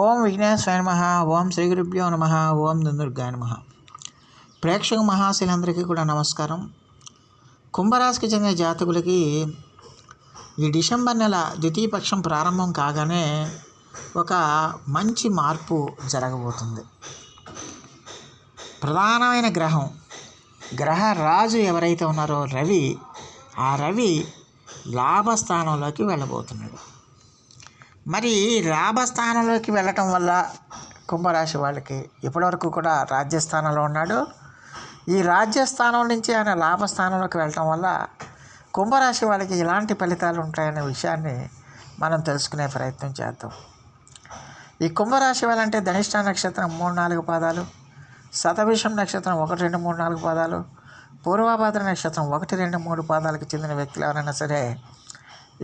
ఓం విఘ్నేశ్వరాయ నమః. ఓం శ్రీ గురుభ్యో నమః. ఓం దుందుర్గాయ నమః. ప్రేక్షక మహాశీలందరికీ కూడా నమస్కారం. కుంభరాశికి చెందిన జాతకులకి ఈ డిసెంబర్ నెల ద్వితీయ పక్షం ప్రారంభం కాగానే ఒక మంచి మార్పు జరగబోతుంది. ప్రధానమైన గ్రహ రాజు ఎవరైతే ఉన్నారో రవి లాభస్థానంలోకి వెళ్ళబోతున్నాడు. మరి లాభస్థానంలోకి వెళ్ళటం వల్ల కుంభరాశి వాళ్ళకి ఇప్పటివరకు కూడా రాజ్యస్థానంలో ఉన్నాడు. ఈ రాజ్యస్థానం నుంచి ఆయన లాభస్థానంలోకి వెళ్ళటం వల్ల కుంభరాశి వాళ్ళకి ఎలాంటి ఫలితాలు ఉంటాయనే విషయాన్ని మనం తెలుసుకునే ప్రయత్నం చేద్దాం. ఈ కుంభరాశి వాళ్ళంటే ధనిష్ట నక్షత్రం 3-4 పాదాలు, శతభిషం నక్షత్రం 1, 2, 3, 4 పాదాలు, పూర్వభాద్ర నక్షత్రం 1, 2, 3 పాదాలకు చెందిన వ్యక్తులు ఎవరైనా సరే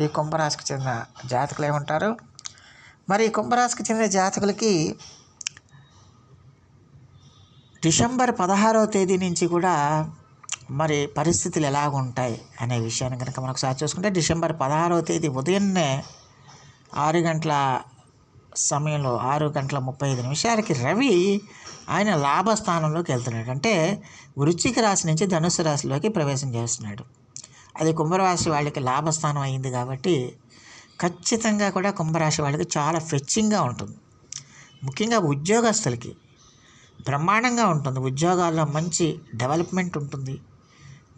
ఈ కుంభరాశికి చెందిన జాతకులే ఉంటారు. మరి ఈ కుంభరాశికి చెందిన జాతకులకి డిసెంబర్ 16వ తేదీ నుంచి కూడా మరి పరిస్థితులు ఎలాగుంటాయి అనే విషయాన్ని కనుక మనం ఒకసారి చూసుకుంటే, డిసెంబర్ 16వ తేదీ ఉదయాన్నే 6 గంటల సమయంలో 6:35 రవి ఆయన లాభస్థానంలోకి వెళ్తున్నాడు. అంటే వృశ్చిక రాశి నుంచి ధనుస్సు రాశిలోకి ప్రవేశం చేస్తున్నాడు. అది కుంభరాశి వాళ్ళకి లాభస్థానం అయింది కాబట్టి ఖచ్చితంగా కూడా కుంభరాశి వాళ్ళకి చాలా ఫెచ్చింగ్గా ఉంటుంది. ముఖ్యంగా ఉద్యోగస్తులకి బ్రహ్మాండంగా ఉంటుంది. ఉద్యోగాల్లో మంచి డెవలప్మెంట్ ఉంటుంది,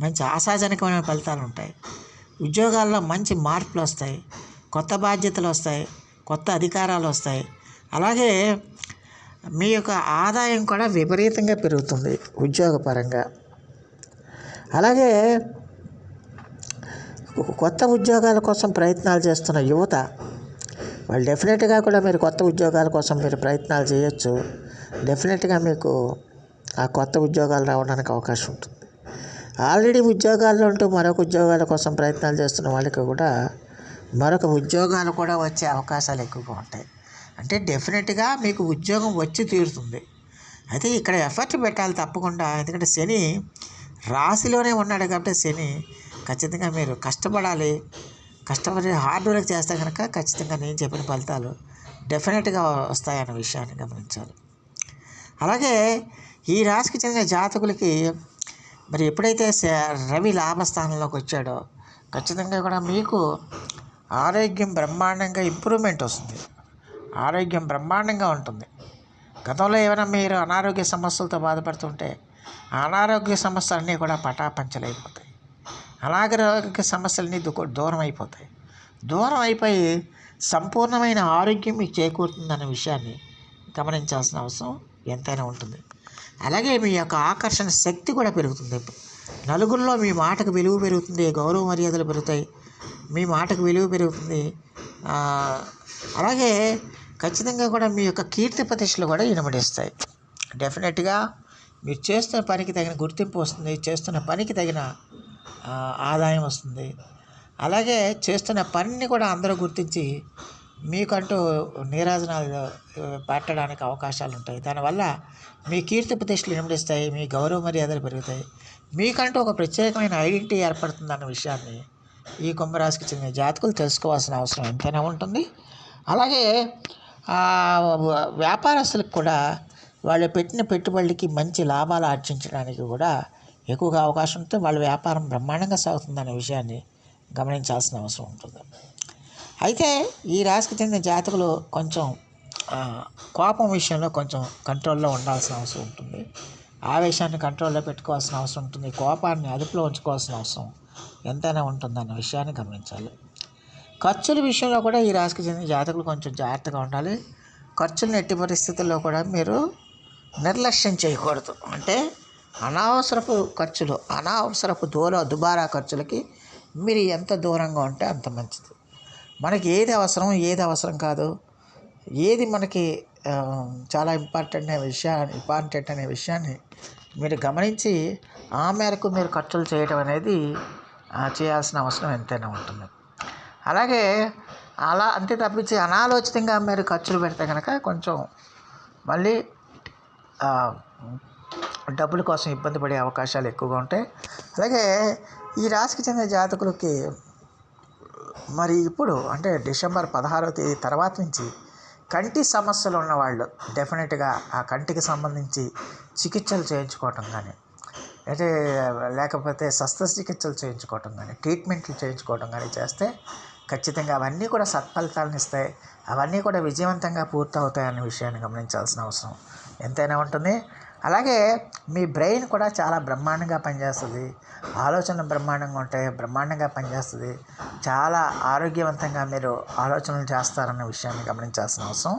మంచి ఆశాజనకమైన ఫలితాలు ఉంటాయి. ఉద్యోగాల్లో మంచి మార్పులు వస్తాయి, కొత్త బాధ్యతలు వస్తాయి, కొత్త అధికారాలు వస్తాయి. అలాగే మీ యొక్క ఆదాయం కూడా విపరీతంగా పెరుగుతుంది ఉద్యోగపరంగా. అలాగే కొత్త ఉద్యోగాల కోసం ప్రయత్నాలు చేస్తున్న యువత వాళ్ళు డెఫినెట్గా కూడా మీరు కొత్త ఉద్యోగాల కోసం మీరు ప్రయత్నాలు చేయొచ్చు. డెఫినెట్గా మీకు ఆ కొత్త ఉద్యోగాలు రావడానికి అవకాశం ఉంటుంది. ఆల్రెడీ ఉద్యోగాల్లో ఉంటూ మరొక ఉద్యోగాల కోసం ప్రయత్నాలు చేస్తున్న వాళ్ళకి కూడా మరొక ఉద్యోగాలు కూడా వచ్చే అవకాశాలు ఎక్కువగా ఉంటాయి. అంటే డెఫినెట్గా మీకు ఉద్యోగం వచ్చి తీరుతుంది. అయితే ఇక్కడ ఎఫర్ట్ పెట్టాలి తప్పకుండా. ఎందుకంటే శని రాశిలోనే ఉన్నాడు కాబట్టి శని ఖచ్చితంగా మీరు కష్టపడాలి. కష్టపడి హార్డ్ వర్క్ చేస్తే కనుక ఖచ్చితంగా నేను చెప్పిన ఫలితాలు డెఫినెట్గా వస్తాయన్న విషయాన్ని గమనించాలి. అలాగే ఈ రాశికి చెందిన జాతకులకి మరి ఎప్పుడైతే రవి లాభస్థానంలోకి వచ్చాడో ఖచ్చితంగా కూడా మీకు ఆరోగ్యం బ్రహ్మాండంగా ఇంప్రూవ్మెంట్ వస్తుంది. ఆరోగ్యం బ్రహ్మాండంగా ఉంటుంది. గతంలో ఏమైనా మీరు అనారోగ్య సమస్యలతో బాధపడుతుంటే ఆ అనారోగ్య సమస్యలన్నీ కూడా పటాపంచలైపోతాయి. అనారోగ్య సమస్యలన్నీ దూరం అయిపోతాయి. దూరం అయిపోయి సంపూర్ణమైన ఆరోగ్యం మీకు చేకూరుతుందన్న విషయాన్ని గమనించాల్సిన అవసరం ఎంతైనా ఉంటుంది. అలాగే మీ యొక్క ఆకర్షణ శక్తి కూడా పెరుగుతుంది. నలుగురిలో మీ మాటకు విలువ పెరుగుతుంది, గౌరవ మర్యాదలు పెరుగుతాయి, మీ మాటకు విలువ పెరుగుతుంది. అలాగే ఖచ్చితంగా కూడా మీ యొక్క కీర్తి ప్రతిష్టలు కూడా ఇనుమడిస్తాయి. డెఫినెట్గా మీరు చేస్తున్న పనికి తగిన గుర్తింపు వస్తుంది, చేస్తున్న పనికి తగిన ఆదాయం వస్తుంది. అలాగే చేస్తున్న పనిని కూడా అందరూ గుర్తించి మీకంటూ నీరాజనాలు పెట్టడానికి అవకాశాలు ఉంటాయి. దానివల్ల మీ కీర్తి ప్రతిష్టలు ఇనుమడిస్తాయి, మీ గౌరవ మర్యాదలు పెరుగుతాయి, మీకంటూ ఒక ప్రత్యేకమైన ఐడెంటిటీ ఏర్పడుతుందన్న విషయాన్ని ఈ కుంభరాశికి చెందిన జాతకులు తెలుసుకోవాల్సిన అవసరం ఎంతైనా ఉంటుంది. అలాగే వ్యాపారస్తులకు కూడా వాళ్ళు పెట్టిన పెట్టుబడులకి మంచి లాభాలు ఆర్జించడానికి కూడా ఎక్కువగా అవకాశం ఉంటే వాళ్ళ వ్యాపారం బ్రహ్మాండంగా సాగుతుందనే విషయాన్ని గమనించాల్సిన అవసరం ఉంటుంది. అయితే ఈ రాశికి చెందిన జాతకులు కొంచెం కోపం విషయంలో కొంచెం కంట్రోల్లో ఉండాల్సిన అవసరం ఉంటుంది. ఆవేశాన్ని కంట్రోల్లో పెట్టుకోవాల్సిన అవసరం ఉంటుంది. కోపాన్ని అదుపులో ఉంచుకోవాల్సిన అవసరం ఎంతైనా ఉంటుందన్న విషయాన్ని గమనించాలి. ఖర్చుల విషయంలో కూడా ఈ రాశికి చెందిన జాతకులు కొంచెం జాగ్రత్తగా ఉండాలి. ఖర్చులను ఎట్టి పరిస్థితుల్లో కూడా మీరు నిర్లక్ష్యం చేయకూడదు. అంటే అనవసరపు ఖర్చులు, అనవసరపు దుబారా ఖర్చులకి మీరు ఎంత దూరంగా ఉంటే అంత మంచిది. మనకి ఏది అవసరం కాదు, ఏది మనకి చాలా ఇంపార్టెంట్ అనే విషయాన్ని మీరు గమనించి ఆ మేరకు మీరు ఖర్చులు చేయడం అనేది చేయాల్సిన అవసరం ఎంతైనా ఉంటుంది. అలాగే అంతే తప్పించి అనాలోచితంగా మీరు ఖర్చులు పెడితే కనుక కొంచెం మళ్ళీ డబ్బుల కోసం ఇబ్బంది పడే అవకాశాలు ఎక్కువగా ఉంటాయి. అలాగే ఈ రాశికి చెందిన జాతకులకి మరి ఇప్పుడు అంటే డిసెంబర్ 16వ తేదీ తర్వాత నుంచి కంటి సమస్యలు ఉన్నవాళ్ళు డెఫినెట్గా ఆ కంటికి సంబంధించి చికిత్సలు చేయించుకోవటం కానీ, అంటే లేకపోతే శస్త్రచికిత్సలు చేయించుకోవటం కానీ, ట్రీట్మెంట్లు చేయించుకోవటం కానీ చేస్తే ఖచ్చితంగా అవన్నీ కూడా సత్ఫలితాలను ఇస్తాయి. అవన్నీ కూడా విజయవంతంగా పూర్తవుతాయన్న విషయాన్ని గమనించాల్సిన అవసరం ఎంతైనా ఉంటుంది. అలాగే మీ బ్రెయిన్ కూడా చాలా బ్రహ్మాండంగా పనిచేస్తుంది. ఆలోచనలు బ్రహ్మాండంగా ఉంటాయి, బ్రహ్మాండంగా పనిచేస్తుంది. చాలా ఆరోగ్యవంతంగా మీరు ఆలోచనలు చేస్తారన్న విషయాన్ని గమనించాల్సిన అవసరం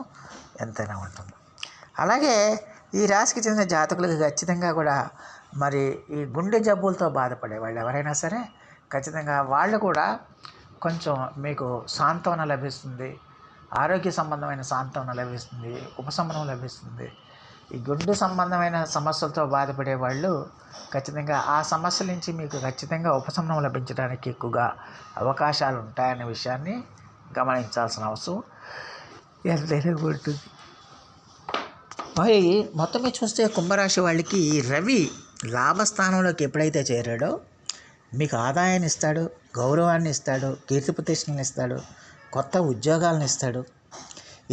ఎంతైనా ఉంటుంది. అలాగే ఈ రాశికి చెందిన జాతకులకు ఖచ్చితంగా కూడా మరి ఈ గుండె జబ్బులతో బాధపడే వాళ్ళు ఎవరైనా సరే ఖచ్చితంగా వాళ్ళు కూడా కొంచెం మీకు సాంత్వన లభిస్తుంది, ఆరోగ్య సంబంధమైన సాంత్వన లభిస్తుంది, ఉపశమనం లభిస్తుంది. ఈ గుండె సంబంధమైన సమస్యలతో బాధపడే వాళ్ళు ఖచ్చితంగా ఆ సమస్యల నుంచి మీకు ఖచ్చితంగా ఉపశమనం లభించడానికి ఎక్కువగా అవకాశాలు ఉంటాయనే విషయాన్ని గమనించాల్సిన అవసరం ఎంతైనా ఉంటుంది. మరి మొత్తం మీద చూస్తే కుంభరాశి వాళ్ళకి రవి లాభస్థానంలోకి ఎప్పుడైతే చేరాడో మీకు ఆదాయాన్ని ఇస్తాడు, గౌరవాన్ని ఇస్తాడు, కీర్తి ప్రతిష్టలను ఇస్తాడు, కొత్త ఉద్యోగాలను ఇస్తాడు.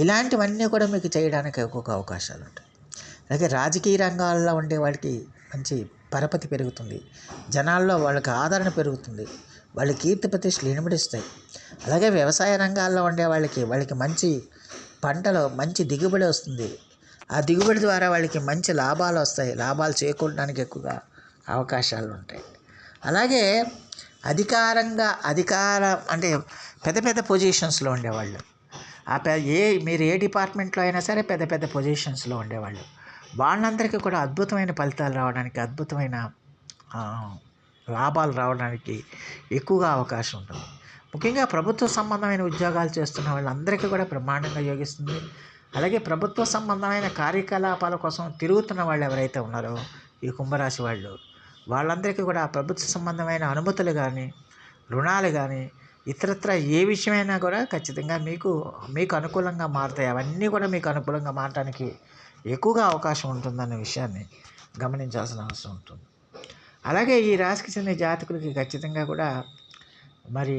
ఇలాంటివన్నీ కూడా మీకు చేయడానికి ఎక్కువగా అవకాశాలు ఉంటాయి. అలాగే రాజకీయ రంగాల్లో ఉండే వాళ్ళకి మంచి పరపతి పెరుగుతుంది, జనాల్లో వాళ్ళకి ఆదరణ పెరుగుతుంది, వాళ్ళ కీర్తి ప్రతిష్టలు ఇనుమడిస్తాయి. అలాగే వ్యవసాయ రంగాల్లో ఉండే వాళ్ళకి మంచి పంటలో మంచి దిగుబడి వస్తుంది. ఆ దిగుబడి ద్వారా వాళ్ళకి మంచి లాభాలు వస్తాయి, లాభాలు చేకూరడానికి ఎక్కువగా అవకాశాలు ఉంటాయి. అలాగే అధికారం అంటే పెద్ద పెద్ద పొజిషన్స్లో ఉండేవాళ్ళు, మీరు ఏ డిపార్ట్మెంట్లో అయినా సరే పెద్ద పెద్ద పొజిషన్స్లో ఉండేవాళ్ళు, వాళ్ళందరికీ కూడా అద్భుతమైన ఫలితాలు రావడానికి, అద్భుతమైన లాభాలు రావడానికి ఎక్కువగా అవకాశం ఉంటుంది. ముఖ్యంగా ప్రభుత్వ సంబంధమైన ఉద్యోగాలు చేస్తున్న వాళ్ళందరికీ కూడా బ్రహ్మాండంగా యోగిస్తుంది. అలాగే ప్రభుత్వ సంబంధమైన కార్యకలాపాల కోసం తిరుగుతున్న వాళ్ళు ఎవరైతే ఉన్నారో ఈ కుంభరాశి వాళ్ళందరికీ కూడా ప్రభుత్వ సంబంధమైన అనుమతులు కానీ, రుణాలు కానీ, ఇతరత్ర ఏ విషయమైనా కూడా ఖచ్చితంగా మీకు అనుకూలంగా మారుతాయి. అవన్నీ కూడా మీకు అనుకూలంగా మారడానికి ఎక్కువగా అవకాశం ఉంటుందన్న విషయాన్ని గమనించాల్సిన అవసరం ఉంటుంది. అలాగే ఈ రాశికి చెందిన జాతకులకి ఖచ్చితంగా కూడా మరి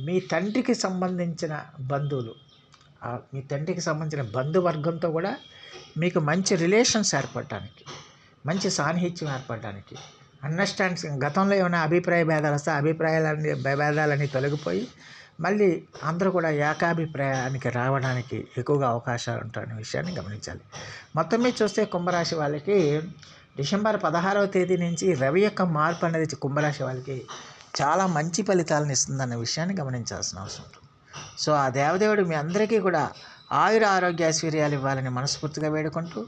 మీ తండ్రికి సంబంధించిన బంధువులు, మీ తండ్రికి సంబంధించిన బంధువర్గంతో కూడా మీకు మంచి రిలేషన్స్ ఏర్పడటానికి, మంచి సాన్నిహిత్యం ఏర్పడటానికి, అండర్స్టాండింగ్, గతంలో ఏమైనా అభిప్రాయ భేదాలు వస్తే భేదాలన్నీ తొలగిపోయి మళ్ళీ అందరూ కూడా ఏకాభిప్రాయానికి రావడానికి ఎక్కువగా అవకాశాలు ఉంటాయనే విషయాన్ని గమనించాలి. మొత్తం మీద చూస్తే కుంభరాశి వాళ్ళకి డిసెంబర్ 16వ తేదీ నుంచి రవి యొక్క మార్పు అనేది కుంభరాశి వాళ్ళకి చాలా మంచి ఫలితాలను ఇస్తుందన్న విషయాన్ని గమనించాల్సిన అవసరం ఉంటుంది. సో ఆ దేవదేవుడు మీ అందరికీ కూడా ఆయుర ఆరోగ్య ఐశ్వర్యాలు ఇవ్వాలని మనస్ఫూర్తిగా వేడుకుంటూ,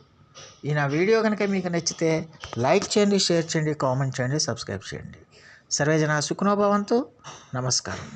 ఈ నా వీడియో కనుక మీకు నచ్చితే లైక్ చేయండి, షేర్ చేయండి, కామెంట్ చేయండి, సబ్స్క్రైబ్ చేయండి. సర్వేజన సుఖనో భవంతు. నమస్కారం.